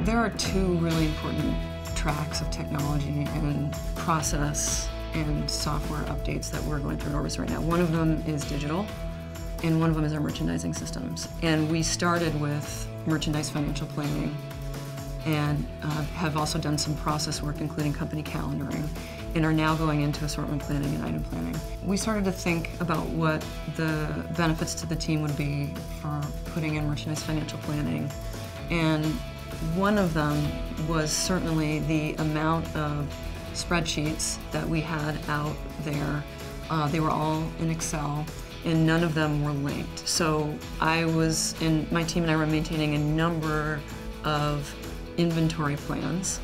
There are two really important tracks of technology and process and software updates that we're going through at Orbis right now. One of them is digital, and one of them is our merchandising systems. And we started with merchandise financial planning and have also done some process work, including company calendaring, and are now going into assortment planning and item planning. We started to think about what the benefits to the team would be for putting in merchandise financial planning, and one of them was certainly the amount of spreadsheets that we had out there. They were all in Excel, and none of them were linked. So my team and I were maintaining a number of inventory plans,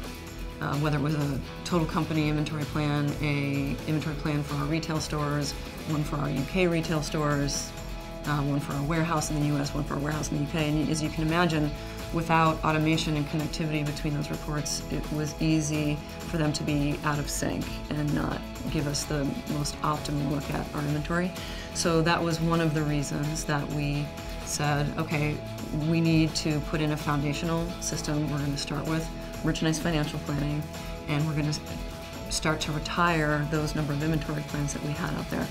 whether it was a total company inventory plan, a inventory plan for our retail stores, one for our UK retail stores, one for our warehouse in the US, one for our warehouse in the UK. And as you can imagine, without automation and connectivity between those reports, it was easy for them to be out of sync and not give us the most optimal look at our inventory. So that was one of the reasons that we said, okay, we need to put in a foundational system. We're going to start with merchandise financial planning, and we're going to start to retire those number of inventory plans that we had out there.